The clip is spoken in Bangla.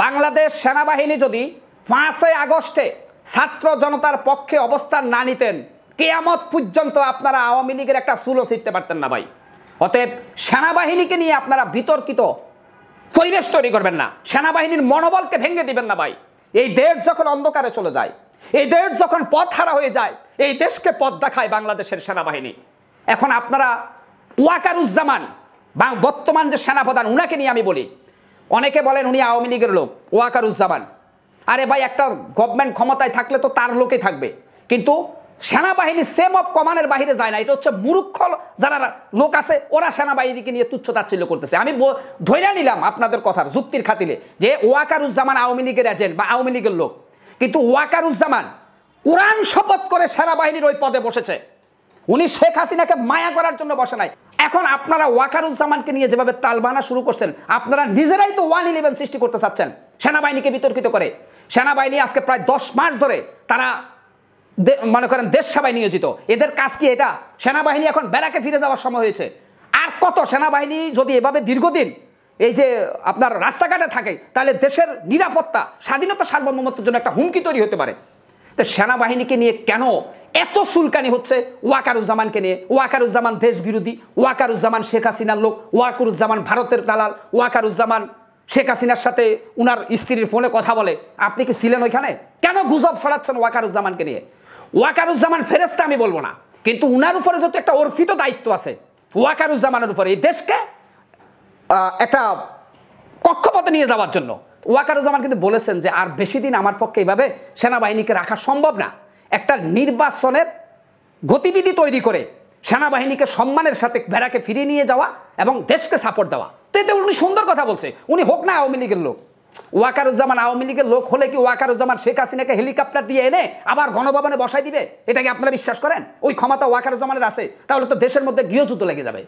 বাংলাদেশ সেনাবাহিনী যদি 5 আগস্টে ছাত্র জনতার পক্ষে অবস্থান না নিতেন, কিয়ামত পর্যন্ত আপনারা আওয়ামী লীগের একটা চুলও ছিঁড়তে পারতেন না ভাই। অতএব সেনাবাহিনীকে নিয়ে আপনারা বিতর্কিত পরিবেশ তৈরি করবেন না, সেনাবাহিনীর মনোবলকে ভেঙে দিবেন না ভাই। এই দেশ যখন অন্ধকারে চলে যায়, এই দেশ যখন পথ হারা হয়ে যায়, এই দেশকে পথ দেখায় বাংলাদেশের সেনাবাহিনী। এখন আপনারা ওয়াকারুজ্জামান বা বর্তমান যে সেনাপ্রধান, উনাকে নিয়ে আমি বলি, অনেকে বলেন উনি আওয়ামী লীগের লোক, ওয়াকারুজ্জামান। আরে ভাই, একটা গভর্নমেন্ট ক্ষমতায় থাকলে তো তার লোকই থাকবে, কিন্তু সেনাবাহিনী সেম অফ কমান্ডের বাইরে যায় না। এটা হচ্ছে মূর্খ যারা লোক আছে, ওরা সেনাবাহিনীকে নিয়ে তুচ্ছ তাচ্ছিল্য করতেছে। আমি ধৈর্য নিলাম আপনাদের কথার যুক্তির খাতিলে যে ওয়াকারুজ্জামান আওয়ামী লীগের এজেন্ট বা আওয়ামী লীগের লোক, কিন্তু ওয়াকারুজ্জামান কোরআন শপথ করে সেনাবাহিনীর ওই পদে বসেছে। উনি শেখ হাসিনাকে মায়া করার জন্য বসে নাই। এখন আপনারা ওয়াকারুজ্জামানকে নিয়ে যেভাবে তালবানা শুরু করছেন, আপনারা নিজেরাই তো 111 সৃষ্টি করতে চাচ্ছেন সেনাবাহিনীকে বিতর্কিত করে। সেনাবাহিনী আজকে প্রায় 10 মাস ধরে তারা মনে করেন দেশ সেবায় নিয়োজিত। এদের কাজ কি এটা? সেনাবাহিনী এখন ব্যারাকে ফিরে যাওয়ার সময় হয়েছে। আর কত সেনাবাহিনী যদি এভাবে দীর্ঘদিন এই যে আপনার রাস্তাঘাটে থাকে, তাহলে দেশের নিরাপত্তা, স্বাধীনতা, সার্বভৌমত্বের জন্য একটা হুমকি তৈরি হতে পারে। তো সেনাবাহিনীকে নিয়ে কেন এত চুলকানি হচ্ছে? ওয়াকারুজ্জামানকে নিয়ে, ওয়াকারুজ্জামান দেশ বিরোধী, ওয়াকারুজ্জামান শেখ হাসিনার লোক, ওয়াকারুজ্জামান ভারতের দালাল, ওয়াকারুজ্জামান শেখ হাসিনার সাথে উনার স্ত্রীর ফোনে কথা বলে। আপনি কি ছিলেন ওইখানে? কেন গুজব ছড়াচ্ছেন ওয়াকারুজ্জামানকে নিয়ে? ওয়াকারুজ্জামান ফেরেশতা আমি বলবো না, কিন্তু উনার উপরে যত একটা অর্পিত দায়িত্ব আছে ওয়াকারুজ্জামানের উপরে, এই দেশকে একটা কক্ষপথে নিয়ে যাওয়ার জন্য। ওয়াকারুজ্জামান কিন্তু বলেছেন যে আর বেশি দিন আমার পক্ষে এইভাবে সেনাবাহিনীকে রাখা সম্ভব না। একটা নির্বাচনের গতিবিধি তৈরি করে সেনাবাহিনীকে সম্মানের সাথে ভেড়াকে ফিরিয়ে নিয়ে যাওয়া এবং দেশকে সাপোর্ট দেওয়া। তো এতে উনি সুন্দর কথা বলছে। উনি হোক না আওয়ামী লীগের লোক, ওয়াকারুজ্জামান আওয়ামী লীগের লোক হলে কি ওয়াকারুজ্জামান শেখ হাসিনাকে হেলিকপ্টার দিয়ে এনে আবার গণভবনে বসাই দিবে? এটা কি আপনারা বিশ্বাস করেন? ওই ক্ষমতা ওয়াকারুজ্জামানের আছে? তাহলে তো দেশের মধ্যে গৃহযুদ্ধ লেগে যাবে।